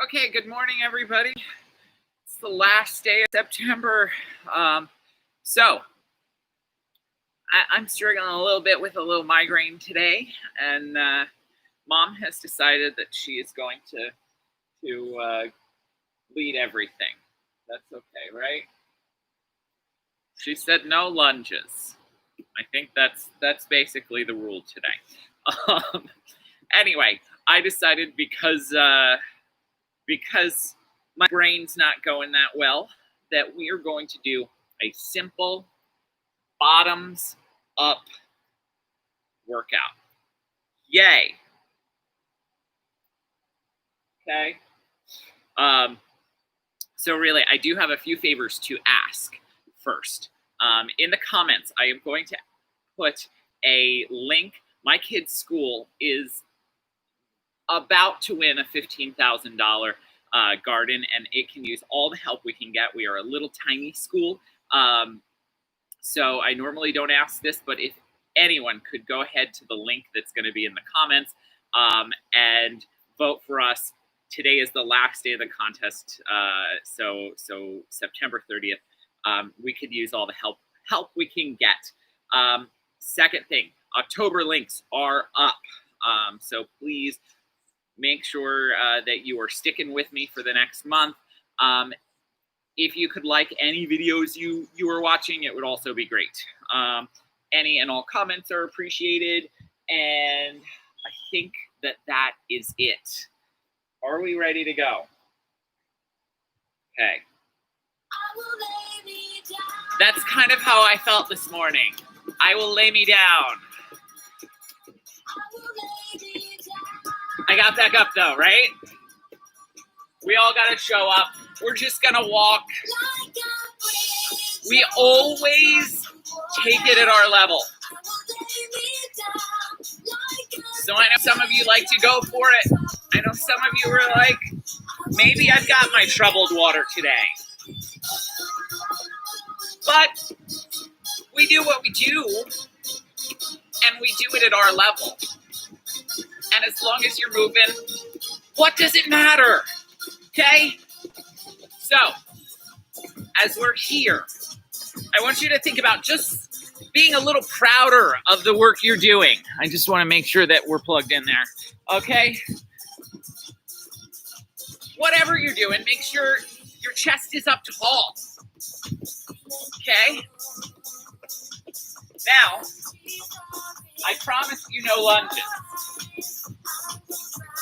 Okay, good morning, everybody. It's the last day of September. I'm struggling a little bit with a little migraine today, and Mom has decided that she is going to lead everything. That's okay, right? She said no lunges. I think that's basically the rule today. Anyway, I decided because my brain's not going that well, that we are going to do a simple bottoms up workout. Yay. Okay. So really, I do have a few favors to ask first. In the comments, I am going to put a link. My kid's school is about to win a $15,000 garden, and it can use all the help we can get. We are a little tiny school, so I normally don't ask this, but if anyone could go ahead to the link that's going to be in the comments and vote for us. Today is the last day of the contest, so September 30th. We could use all the help we can get. Second thing, October links are up, so please make sure that you are sticking with me for the next month. If you could like any videos you are watching, it would also be great. Any and all comments are appreciated, and I think that is it. Are we ready to go? Okay. That's kind of how I felt this morning. I will lay me down. I got back up though, right? We all got to show up. We're just going to walk. We always take it at our level. So I know some of you like to go for it. I know some of you are like, maybe I've got my troubled water today. But we do what we do, and we do it at our level. And as long as you're moving, what does it matter? Okay? So, as we're here, I want you to think about just being a little prouder of the work you're doing. I just want to make sure that we're plugged in there. Okay? Whatever you're doing, make sure your chest is up tall. Okay? Now, I promise you no lunges.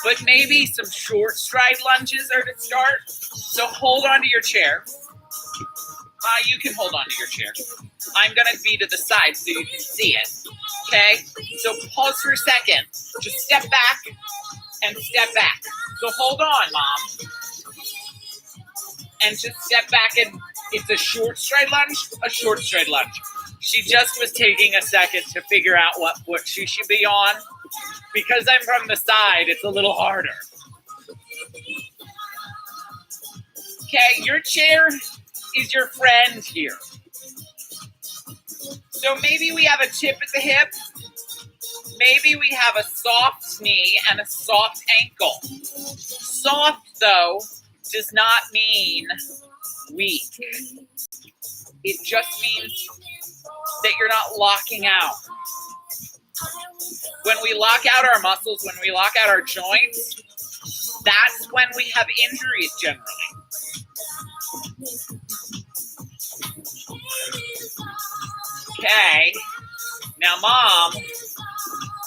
But maybe some short stride lunges are to start. So hold on to your chair. You can hold on to your chair. I'm going to be to the side so you can see it. Okay? So pause for a second. Just step back and step back. So hold on, Mom. And just step back, and it's a short stride lunge, a short stride lunge. She just was taking a second to figure out what foot she should be on. Because I'm from the side, it's a little harder. Okay, your chair is your friend here. So maybe we have a tip at the hip. Maybe we have a soft knee and a soft ankle. Soft, though, does not mean weak. It just means that you're not locking out. When we lock out our muscles, when we lock out our joints, that's when we have injuries generally. Okay, now Mom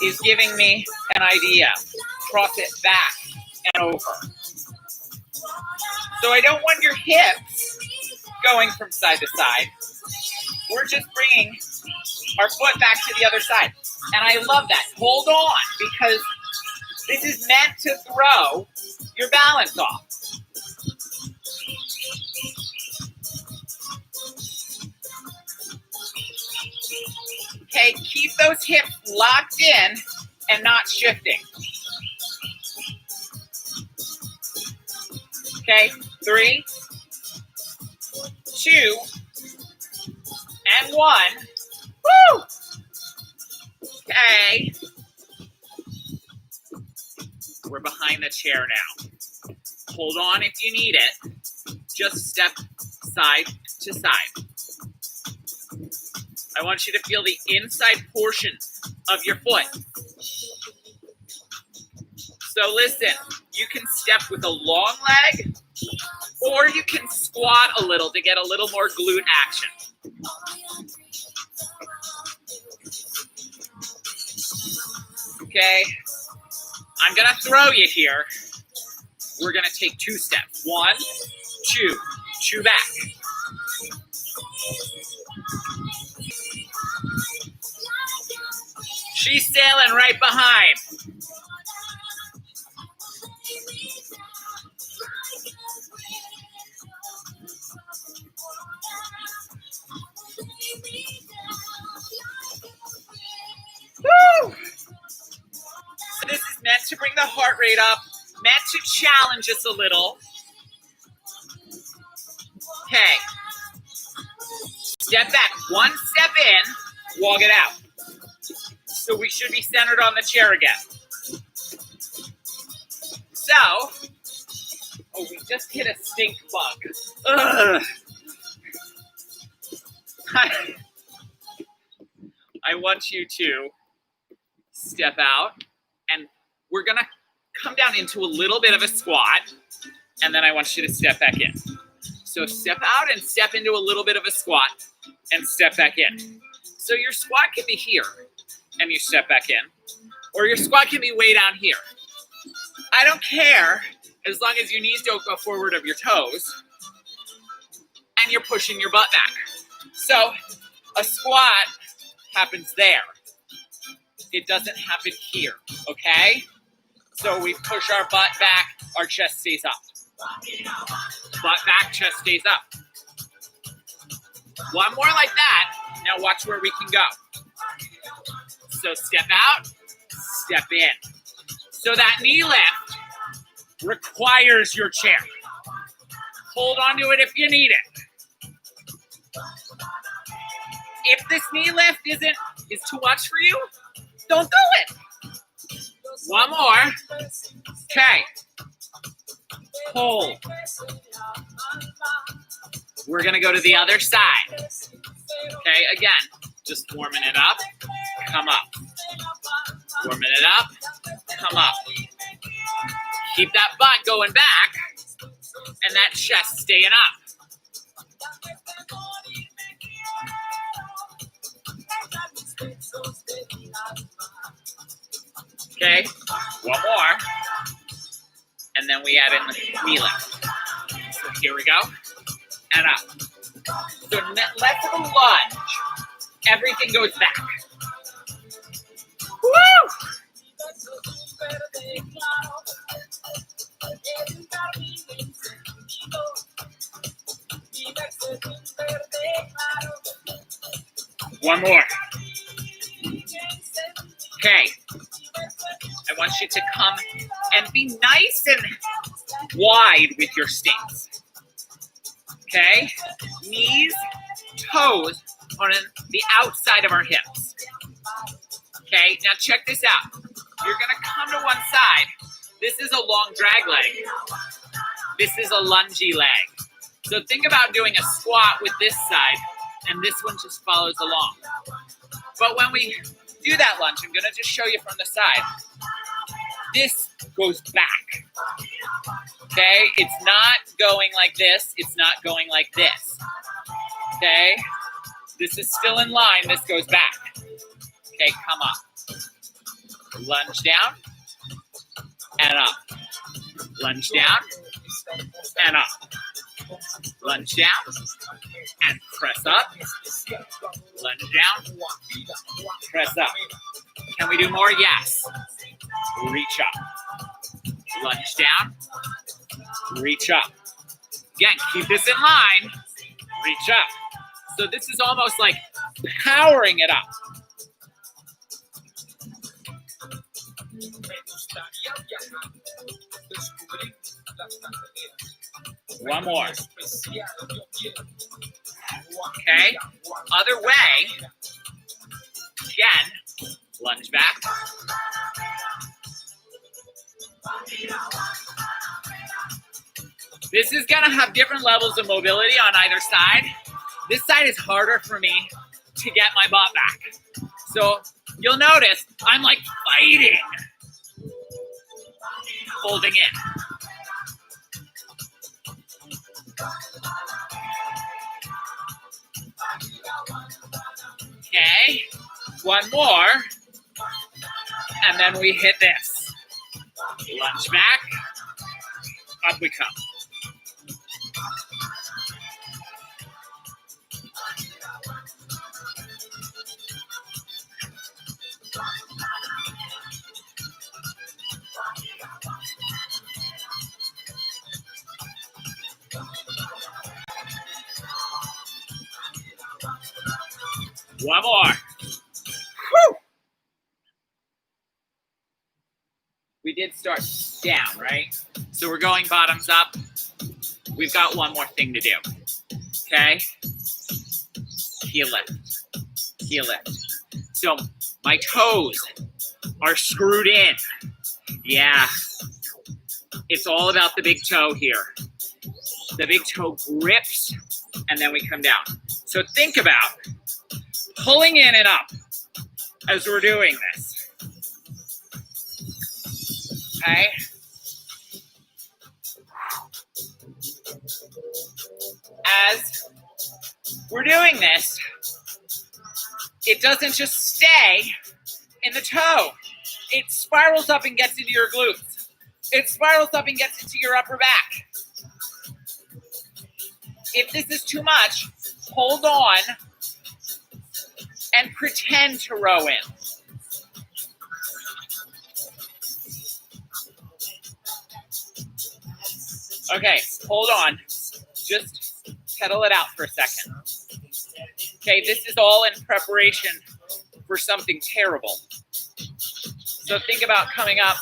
is giving me an idea. Cross it back and over. So I don't want your hips going from side to side. We're just bringing our foot back to the other side. And I love that. Hold on, because this is meant to throw your balance off. Okay, keep those hips locked in and not shifting. Okay, 3, 2, and 1. Woo! Okay. We're behind the chair now. Hold on if you need it. Just step side to side. I want you to feel the inside portion of your foot. So listen, you can step with a long leg, or you can squat a little to get a little more glute action. Okay, I'm gonna throw you here. We're gonna take 2 steps. 1, 2 back. She's sailing right behind. Woo! So this is meant to bring the heart rate up, meant to challenge us a little. Okay. Step back. 1 step in, walk it out. So we should be centered on the chair again. So, oh, we just hit a stink bug. Ugh. I want you to step out, and we're gonna come down into a little bit of a squat, and then I want you to step back in. So step out and step into a little bit of a squat, and step back in. So your squat can be here, and you step back in, or your squat can be way down here. I don't care, as long as your knees don't go forward of your toes, and you're pushing your butt back. So a squat happens there. It doesn't happen here, okay? So we push our butt back, our chest stays up. Butt back, chest stays up. One more like that. Now watch where we can go. So step out, step in. So that knee lift requires your chair. Hold on to it if you need it. If this knee lift is too much for you, don't do it. One more. Okay. Hold. We're going to go to the other side. Okay, again, just warming it up. Come up. Warming it up. Come up. Keep that butt going back and that chest staying up. Okay, one more. And then we add in the knee lift. So here we go. And up. So less of a lunge. Everything goes back. Woo! One more. Okay. I want you to come and be nice and wide with your stance. Okay? Knees, toes on the outside of our hips. Okay? Now check this out. You're going to come to one side. This is a long drag leg. This is a lungy leg. So think about doing a squat with this side, and this one just follows along. But when we do that lunge, I'm going to just show you from the side. This goes back. Okay? It's not going like this. It's not going like this. Okay? This is still in line. This goes back. Okay, come up. Lunge down and up. Lunge down and up. Lunge down and press up. Lunge down, press up. Can we do more? Yes. Reach up. Lunge down, reach up. Again, keep this in line. Reach up. So this is almost like powering it up. One more. Okay. Other way. Again. Lunge back. This is gonna have different levels of mobility on either side. This side is harder for me to get my butt back. So you'll notice I'm like fighting, holding in. Okay, one more, and then we hit this. Lunge back, up we come. One more. Whew. We did start down, right? So we're going bottoms up. We've got one more thing to do. Okay? Heel lift. Heel lift. So my toes are screwed in. Yeah. It's all about the big toe here. The big toe grips, and then we come down. So think about pulling in and up as we're doing this. Okay? As we're doing this, it doesn't just stay in the toe. It spirals up and gets into your glutes. It spirals up and gets into your upper back. If this is too much, hold on and pretend to row in. Okay, hold on. Just pedal it out for a second. Okay, this is all in preparation for something terrible. So think about coming up,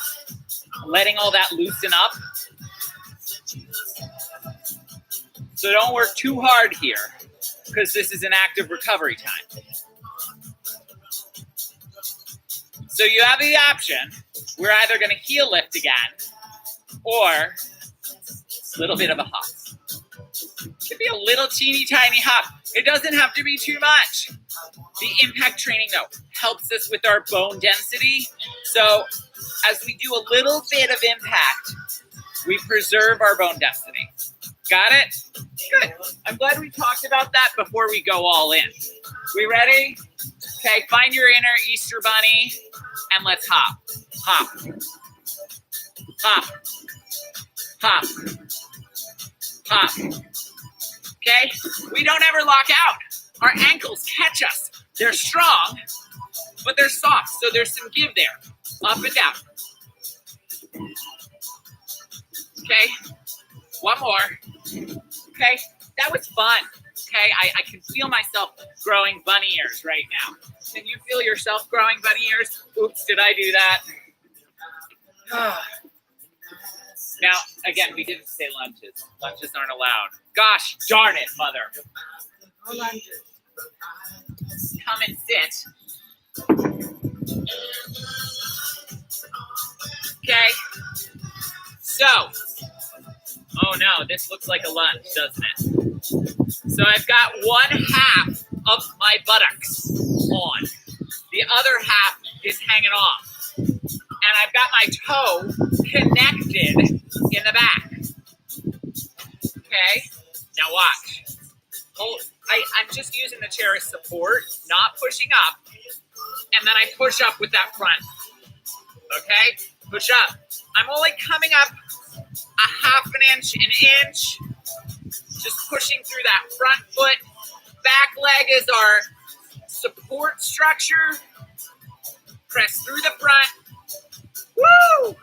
letting all that loosen up. So don't work too hard here, because this is an active recovery time. So you have the option. We're either going to heel lift again, or a little bit of a hop. It could be a little teeny tiny hop. It doesn't have to be too much. The impact training, though, helps us with our bone density. So as we do a little bit of impact, we preserve our bone density. Got it? Good. I'm glad we talked about that before we go all in. We ready? Okay, find your inner Easter bunny and let's hop. Hop. Hop. Hop. Hop. Okay? We don't ever lock out. Our ankles catch us. They're strong, but they're soft, so there's some give there. Up and down. Okay? One more. Okay? That was fun. Okay? I can feel myself growing bunny ears right now. Can you feel yourself growing bunny ears? Oops, did I do that? Now, again, we didn't say lunges. Lunges aren't allowed. Gosh darn it, mother. No lunges. Come and sit. Okay. So, oh no, this looks like a lunge, doesn't it? So I've got one half of my buttocks on. The other half is hanging off. And I've got my toe connected in the back. Okay? Now watch. I'm just using the chair as support, not pushing up. And then I push up with that front. Okay? Push up. I'm only coming up a half an inch, just pushing through that front foot. Back leg is our support structure. Press through the front. Woo!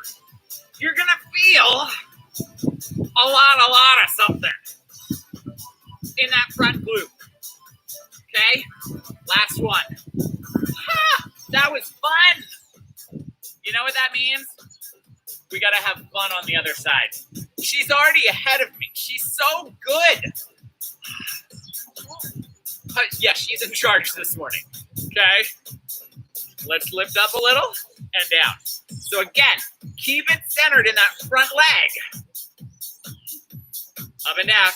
You're gonna feel a lot of something in that front glute. Okay? Last one. Ha! That was fun. You know what that means? We gotta have fun on the other side. She's already ahead of me. She's so good. Yeah, she's in charge this morning. Okay? Let's lift up a little and down. So again, keep it centered in that front leg. Up and down.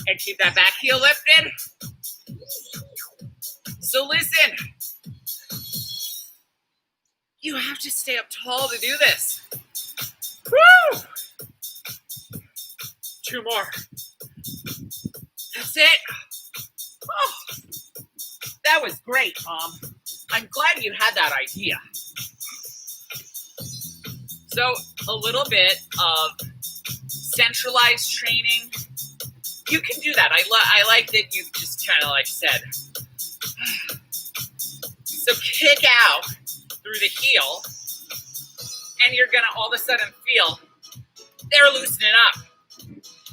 And keep that back heel lifted. So listen. You have to stay up tall to do this. Woo! 2 more. That's it. Oh, that was great, Mom. I'm glad you had that idea. So a little bit of centralized training. You can do that. I like that you just kind of like said. So kick out through the heel, and you're gonna all of a sudden feel they're loosening up.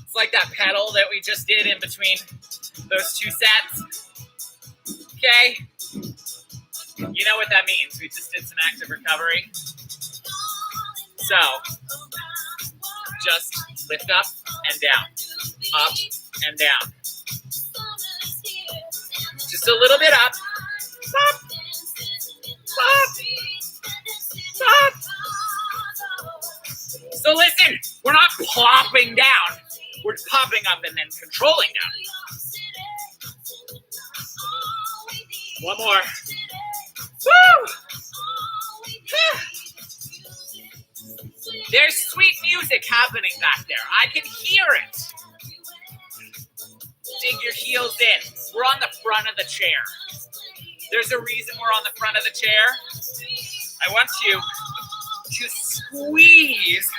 It's like that pedal that we just did in between those 2 sets. Okay? You know what that means. We just did some active recovery. So, just lift up and down. Up and down. Just a little bit up. Up. Up. Up. So listen, we're not plopping down. We're popping up and then controlling down. 1 more. Woo! There's sweet music happening back there. I can hear it. Dig your heels in. We're on the front of the chair. There's a reason we're on the front of the chair. I want you to squeeze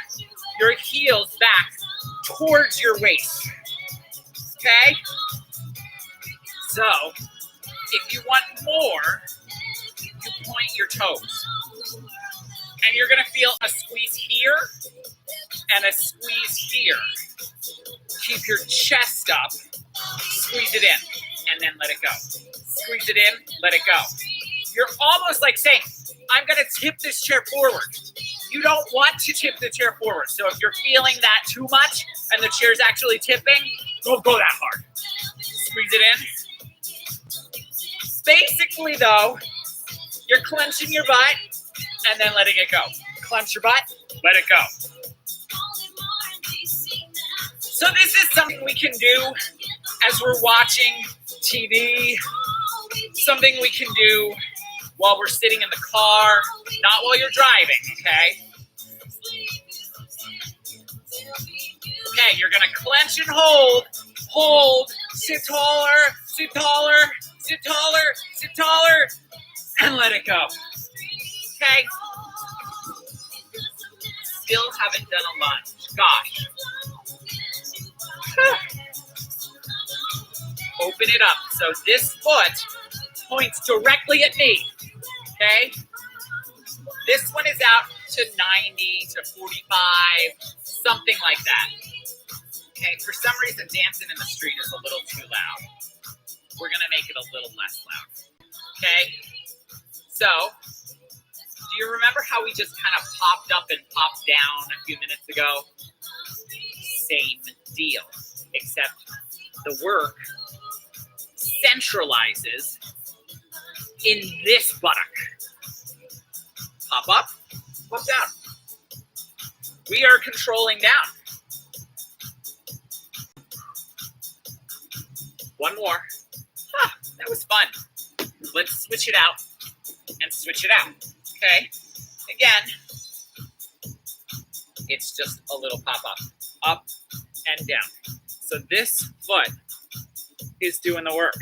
your heels back towards your waist. Okay? So, if you want more, you point your toes. And you're going to feel a squeeze here and a squeeze here. Keep your chest up. Squeeze it in and then let it go. Squeeze it in, let it go. You're almost like saying, I'm going to tip this chair forward. You don't want to tip the chair forward. So if you're feeling that too much and the chair's actually tipping, don't go that hard. Squeeze it in. Basically, though, you're clenching your butt and then letting it go. Clench your butt, let it go. So this is something we can do as we're watching TV, something we can do while we're sitting in the car, not while you're driving, okay? Okay, you're gonna clench and hold, sit taller, sit taller, sit taller, sit taller, and let it go. Okay? Still haven't done a lunge. Gosh. Open it up. So this foot points directly at me. Okay? This one is out to 90 to 45, something like that. Okay, for some reason dancing in the street is a little too loud. We're gonna make it a little less loud. Okay? So, do you remember how we just kind of popped up and popped down a few minutes ago? Same deal, except the work centralizes in this buttock. Pop up, pop down. We are controlling down. 1 more. That was fun. Let's switch it out and switch it out. Okay? Again, it's just a little pop up and down. So this foot is doing the work.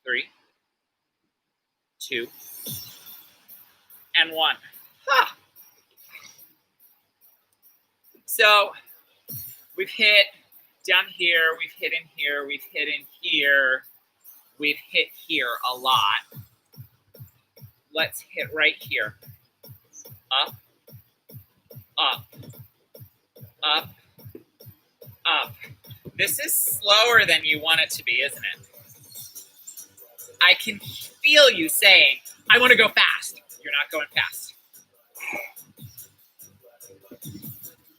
Three, 2, and 1. So we've hit down here, we've hit in here, we've hit in here, we've hit here a lot. Let's hit right here. Up, up, up, up. This is slower than you want it to be, isn't it? I can feel you saying, I want to go fast. You're not going fast.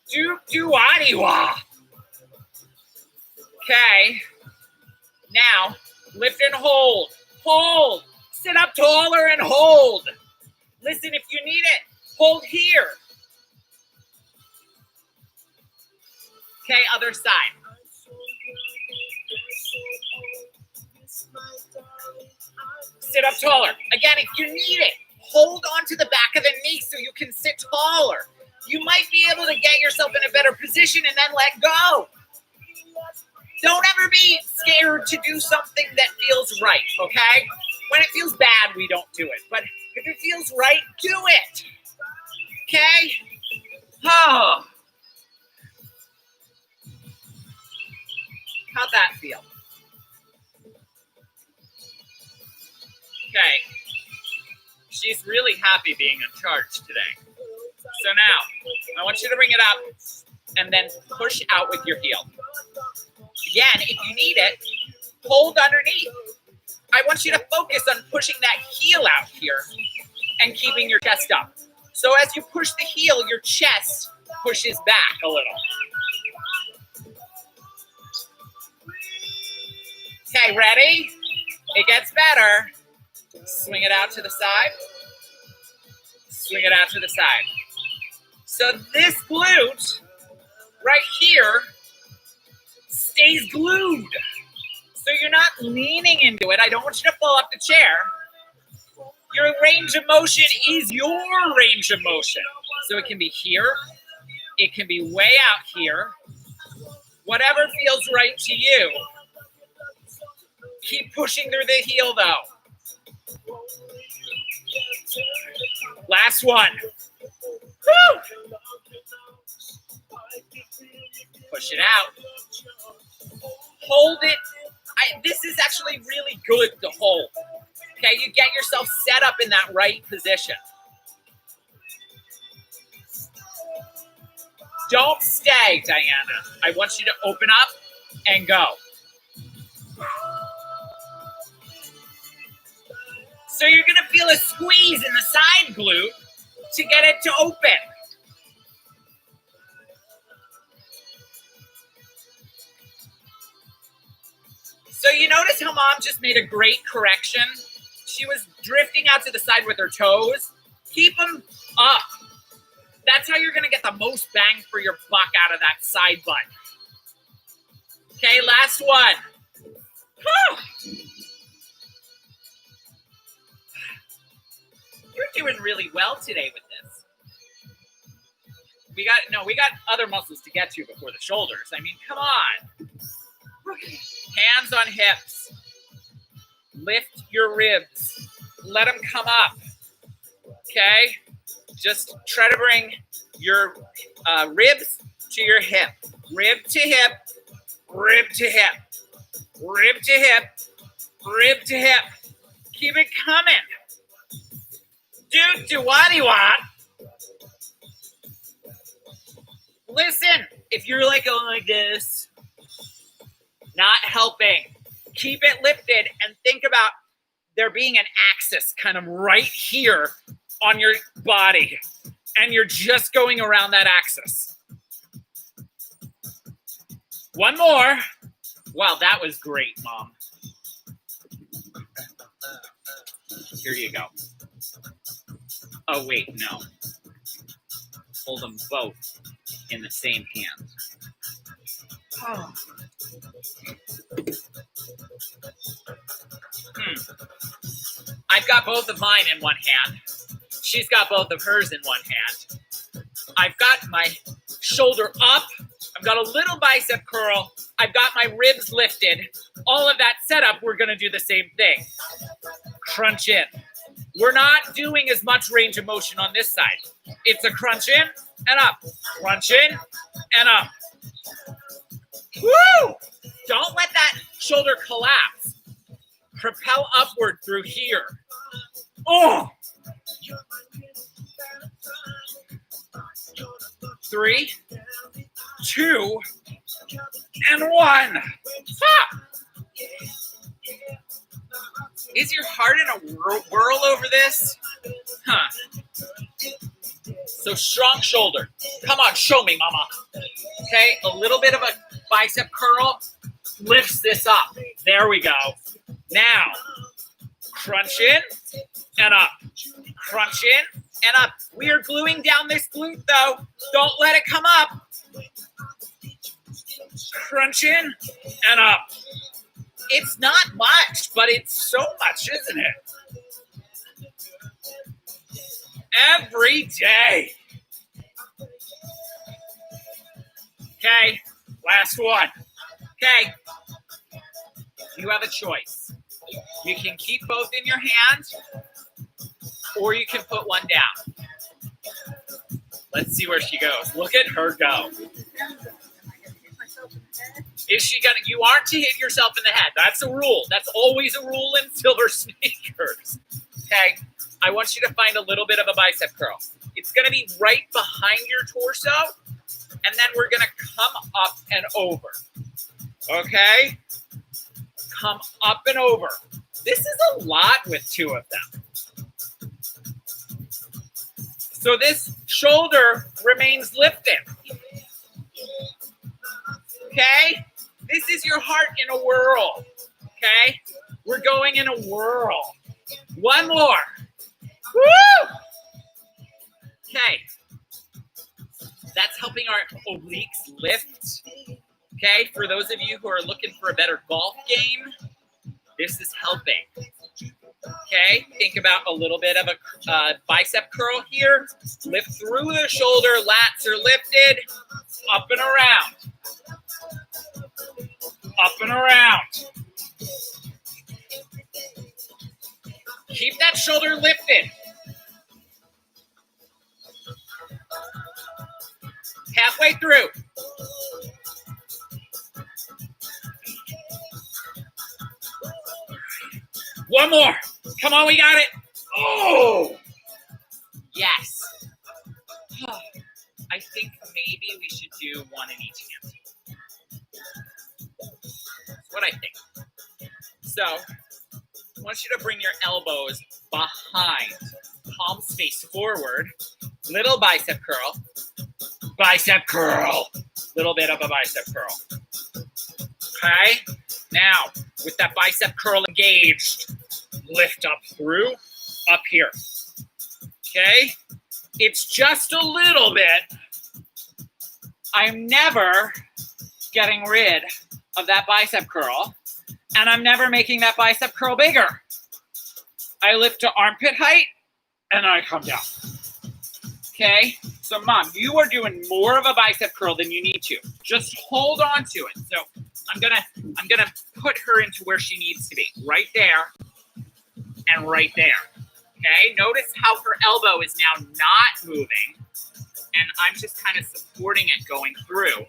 Do-do-wadi-wah. Okay. Now, lift and hold. Hold. Sit up taller and hold. Sit up taller. Again, if you need it, hold on to the back of the knee so you can sit taller. You might be able to get yourself in a better position and then let go. Don't ever be scared to do something that feels right, okay? When it feels bad, we don't do it. But if it feels right, do it. Okay? Oh. How'd that feel? Okay. She's really happy being in charge today. So now, I want you to bring it up and then push out with your heel. Again, if you need it, hold underneath. I want you to focus on pushing that heel out here and keeping your chest up. So as you push the heel, your chest pushes back a little. Okay, ready? It gets better. Swing it out to the side. Swing it out to the side. So this glute right here stays glued. So you're not leaning into it. I don't want you to fall off the chair. Your range of motion is your range of motion. So it can be here. It can be way out here. Whatever feels right to you. Keep pushing through the heel though. Last one. Woo! Push it out. Hold it. This is actually really good to hold. Okay, you get yourself set up in that right position. Don't stay, Diana. I want you to open up and go. So you're going to feel a squeeze in the side glute to get it to open. So you notice how mom just made a great correction? She was drifting out to the side with her toes. Keep them up. That's how you're going to get the most bang for your buck out of that side butt. Okay, last one. Whew. You're doing really well today with this. We got other muscles to get to before the shoulders. I mean, come on. Hands on hips. Lift your ribs. Let them come up. Okay? Just try to bring your ribs to your hip. Rib to hip. Rib to hip. Rib to hip. Rib to hip. Keep it coming. Do what you want. Listen, if you're like going like this, not helping. Keep it lifted and think about there being an axis kind of right here on your body. And you're just going around that axis. One more. Wow, that was great, Mom. Here you go. Oh, wait, no. Hold them both in the same hand. Oh. I've got both of mine in one hand. She's got both of hers in one hand. I've got my shoulder up. I've got a little bicep curl. I've got my ribs lifted. All of that set up, we're going to do the same thing. Crunch in. We're not doing as much range of motion on this side. It's a crunch in and up. Crunch in and up. Woo! Don't let that shoulder collapse. Propel upward through here. Oh! 3, 2, and 1. Ah! Is your heart in a whirl over this? Huh. So strong shoulder. Come on, show me, mama. Okay, a little bit of a bicep curl lifts this up. There we go. Now, crunch in and up. Crunch in and up. We are gluing down this glute, though. Don't let it come up. Crunch in and up. It's not much, but it's so much, isn't it? Every day. Okay, last one. Okay, you have a choice. You can keep both in your hands, or you can put one down. Let's see where she goes. Look at her go. Is she gonna? You aren't to hit yourself in the head. That's a rule. That's always a rule in silver sneakers. Okay, I want you to find a little bit of a bicep curl. It's gonna be right behind your torso, and then we're gonna come up and over. Okay? Come up and over. This is a lot with two of them. So this shoulder remains lifted. Okay? This is your heart in a whirl. Okay? We're going in a whirl. One more. Woo! Okay. That's helping our obliques lift. Okay? For those of you who are looking for a better golf game, this is helping. Okay, think about a little bit of a bicep curl here. Lift through the shoulder, lats are lifted, up and around. Up and around. Keep that shoulder lifted. Halfway through. One more. Come on, we got it. Oh, yes. I think maybe we should do one in each hand. That's what I think. So, I want you to bring your elbows behind. Palms face forward. Little bicep curl. Bicep curl. Little bit of a bicep curl. Okay? Now, with that bicep curl engaged, lift up through, up here. Okay? It's just a little bit. I'm never getting rid of that bicep curl, and I'm never making that bicep curl bigger. I lift to armpit height, and I come down. Okay? So, Mom, you are doing more of a bicep curl than you need to. Just hold on to it. So, I'm gonna put her into where she needs to be, right there and right there. Okay, notice how her elbow is now not moving, and I'm just kind of supporting it going through.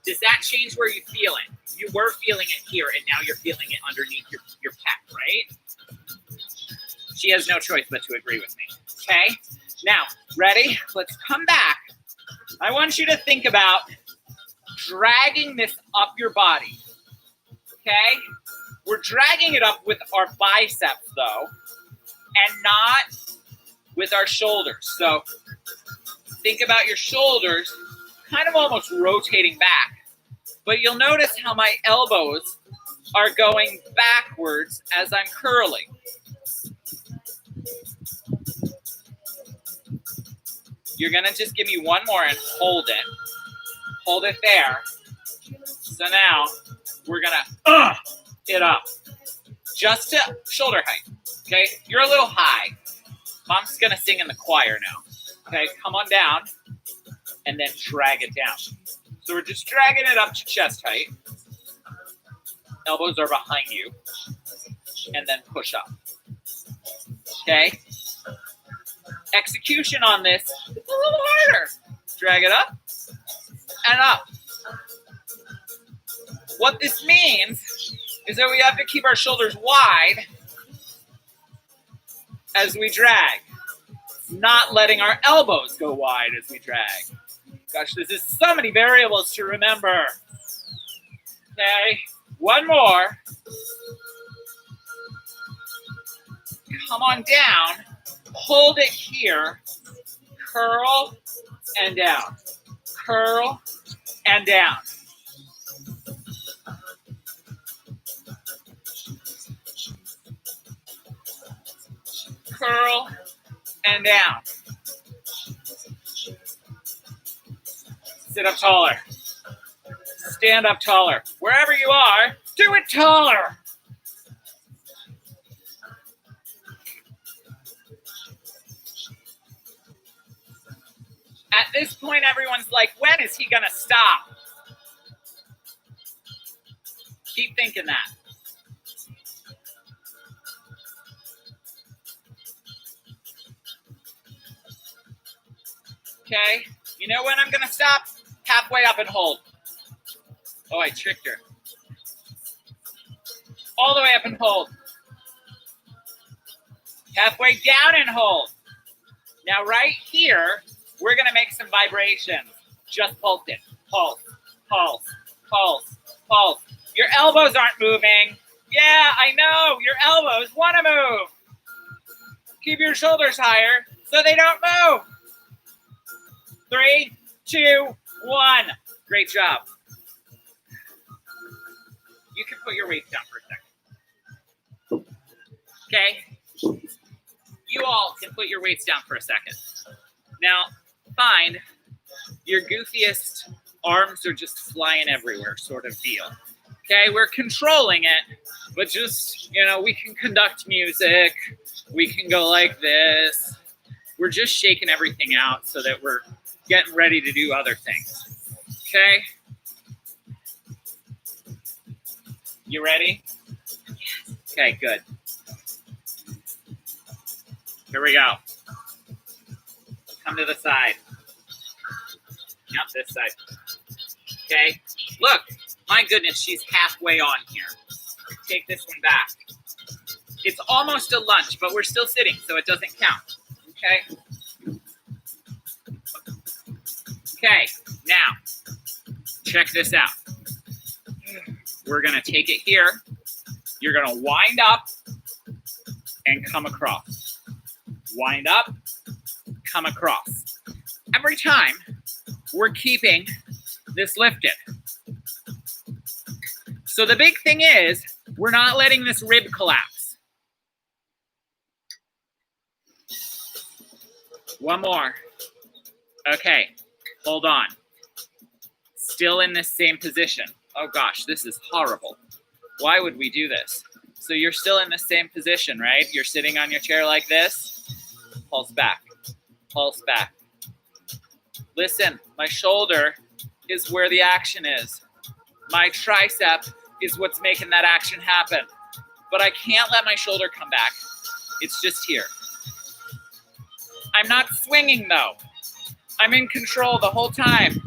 Does that change where you feel it? You were feeling it here, and now you're feeling it underneath your pec, right? She has no choice but to agree with me. Okay, now ready? Let's come back. I want you to think about dragging this up your body, okay? We're dragging it up with our biceps, though, and not with our shoulders. So think about your shoulders kind of almost rotating back, but you'll notice how my elbows are going backwards as I'm curling. You're gonna just give me one more and hold it. Hold it there. So now we're gonna it up just to shoulder height. Okay, you're a little high. Mom's gonna sing in the choir now. Okay, come on down and then drag it down. So we're just dragging it up to chest height. Elbows are behind you, and then push up. Okay. Execution on this is a little harder. Drag it up and up. What this means is that we have to keep our shoulders wide as we drag, not letting our elbows go wide as we drag. Gosh, this is so many variables to remember. Okay, one more. Come on down, hold it here, curl and down, curl and down. Curl and down. Sit up taller. Stand up taller. Wherever you are, Do it taller. At this point, everyone's like, when is he going to stop? Keep thinking that. Okay, you know when I'm going to stop? Halfway up and hold. Oh, I tricked her. All the way up and hold. Halfway down and hold. Now right here, we're going to make some vibrations. Just pulse it. Pulse, pulse, pulse, pulse. Your elbows aren't moving. Yeah, I know. Your elbows want to move. Keep your shoulders higher so they don't move. 3, 2, 1. Great job. You can put your weights down for a second. Okay? You all can put your weights down for a second. Now, find your goofiest arms are just flying everywhere sort of deal. Okay, we're controlling it, but just, we can conduct music. We can go like this. We're just shaking everything out so that we're getting ready to do other things. Okay? You ready? Okay, good. Here we go. Come to the side. Yep, this side. Okay? Look, my goodness, she's halfway on here. Take this one back. It's almost a lunge, but we're still sitting, so it doesn't count. Okay? Okay, now, check this out. We're going to take it here. You're going to wind up and come across. Wind up, come across. Every time, we're keeping this lifted. So the big thing is, we're not letting this rib collapse. One more. Okay, hold on. Still in this same position. Oh gosh, this is horrible. Why would we do this? So you're still in the same position, right? You're sitting on your chair like this. Pulse back. Pulse back. Listen, my shoulder is where the action is. My tricep is what's making that action happen. But I can't let my shoulder come back. It's just here. I'm not swinging though. I'm in control the whole time.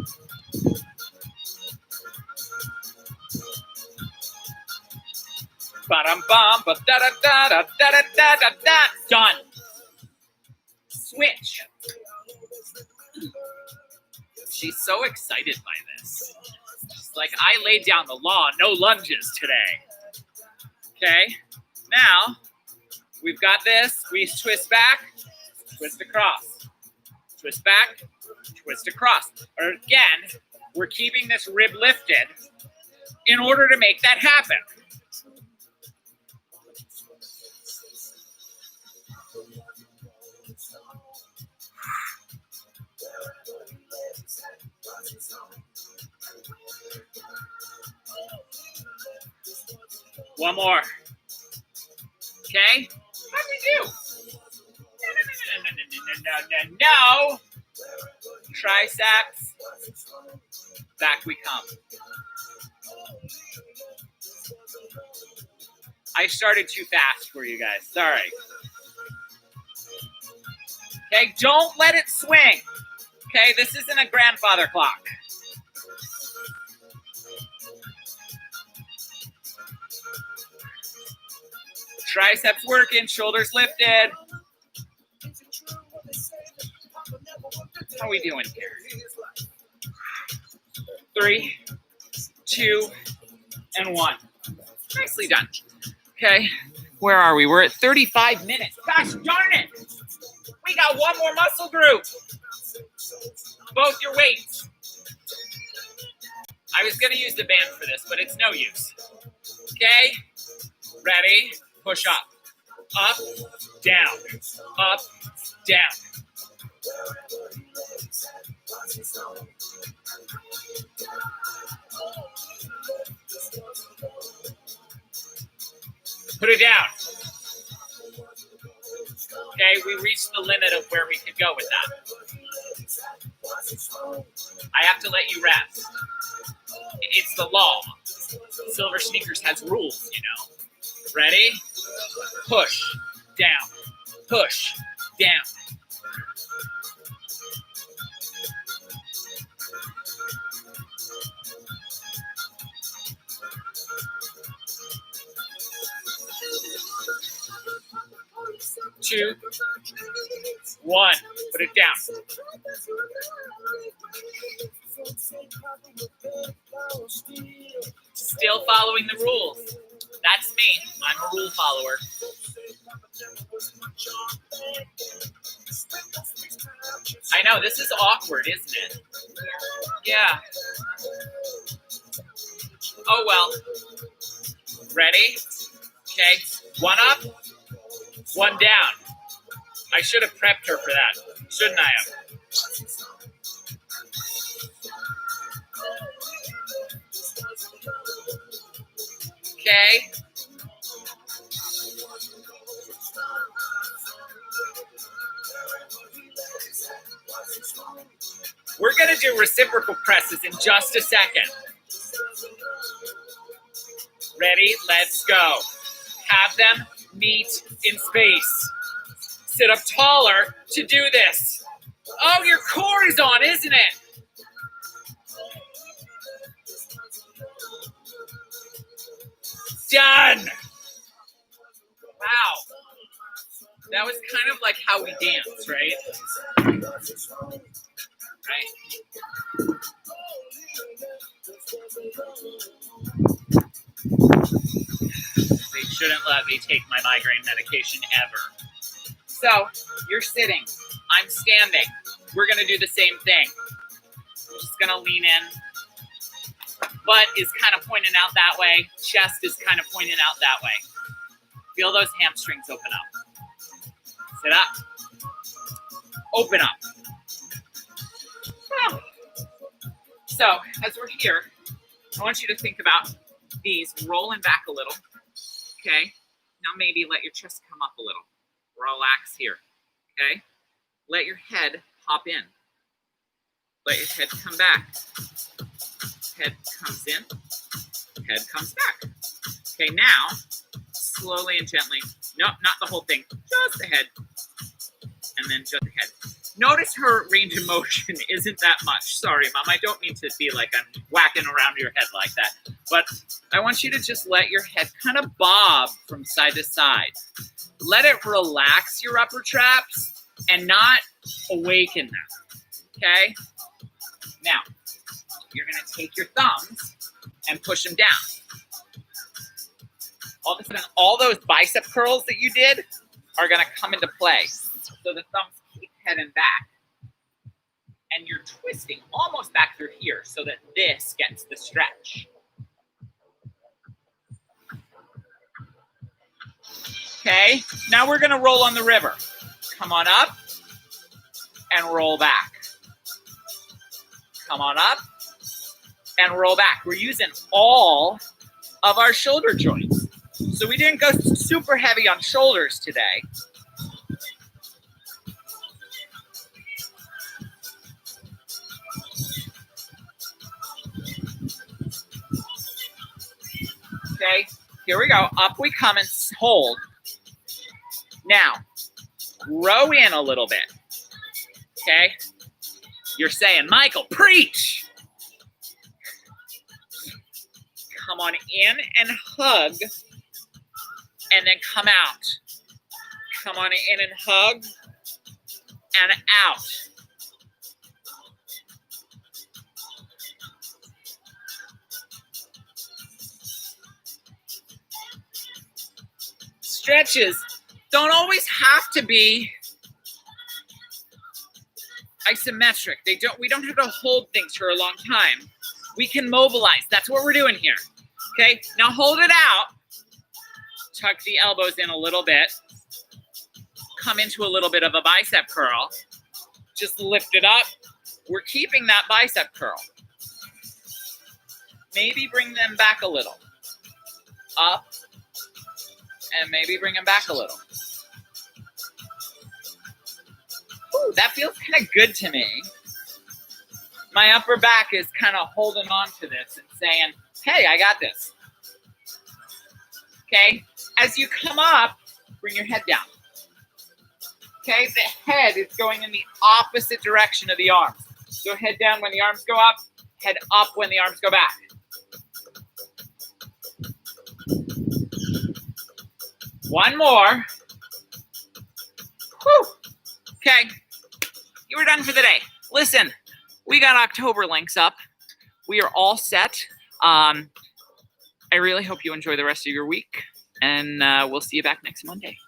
Ba-dum-bum, ba-da-da-da-da-da-da-da-da. Done. Switch. She's so excited by this. She's like, I laid down the law, no lunges today. Okay, now we've got this. We twist back, twist across. Twist back, twist across. Or again, we're keeping this rib lifted in order to make that happen. One more. Okay? How'd we do? No. Triceps. Back we come. I started too fast for you guys. Sorry. Okay, don't let it swing. Okay, this isn't a grandfather clock. Triceps working, shoulders lifted. How are we doing here? 3, 2, and 1. Nicely done. Okay, where are we? We're at 35 minutes. Gosh darn it! We got one more muscle group. Both your weights. I was going to use the band for this, but it's no use. Okay, ready? Push up. Up, down. Up, down. Put it down. Okay, we reached the limit of where we could go with that. I have to let you rest. It's the law. Silver Sneakers has rules, you know. Ready? Push, down, push, down. Two, one, put it down. Still following the rules. That's me. I'm a rule follower. I know, this is awkward, isn't it? Yeah. Oh, well. Ready? Okay. One up, one down. I should have prepped her for that. Shouldn't I have? Okay. We're going to do reciprocal presses in just a second. Ready? Let's go. Have them meet in space. Sit up taller to do this. Oh, your core is on, isn't it? Done. Wow. That was kind of like how we dance, right? Right. They shouldn't let me take my migraine medication ever. So, you're sitting. I'm standing. We're going to do the same thing. I'm just going to lean in. Butt is kind of pointing out that way. Chest is kind of pointing out that way. Feel those hamstrings open up. Sit up. Open up. Oh. So, as we're here, I want you to think about these rolling back a little. Okay? Now maybe let your chest come up a little. Relax here. Okay? Let your head hop in. Let your head come back. Head comes in. Head comes back. Okay, now, slowly and gently. No, not the whole thing. Just the head. And then just the head. Notice her range of motion isn't that much. Sorry, Mom. I don't mean to be like I'm whacking around your head like that. But I want you to just let your head kind of bob from side to side. Let it relax your upper traps and not awaken them. Okay? Now, you're going to take your thumbs and push them down. All of a sudden, all those bicep curls that you did are going to come into play. So the thumbs keep heading back. And you're twisting almost back through here so that this gets the stretch. Okay, now we're going to roll on the river. Come on up and roll back. Come on up and roll back. We're using all of our shoulder joints. So we didn't go super heavy on shoulders today. Okay, here we go. Up we come and hold. Now, row in a little bit. Okay? You're saying, Michael, preach! Come on in and hug, and then come out. Come on in and hug, and out. Stretches don't always have to be isometric. We don't have to hold things for a long time. We can mobilize. That's what we're doing here. Okay, now hold it out. Tuck the elbows in a little bit. Come into a little bit of a bicep curl. Just lift it up. We're keeping that bicep curl. Maybe bring them back a little. Up and maybe bring them back a little. Ooh, that feels kind of good to me. My upper back is kind of holding on to this and saying, hey, I got this. Okay, as you come up, bring your head down. Okay, the head is going in the opposite direction of the arms. So head down when the arms go up, head up when the arms go back. One more. Whew. Okay, you were done for the day. Listen, we got October links up. We are all set. I really hope you enjoy the rest of your week, and we'll see you back next Monday.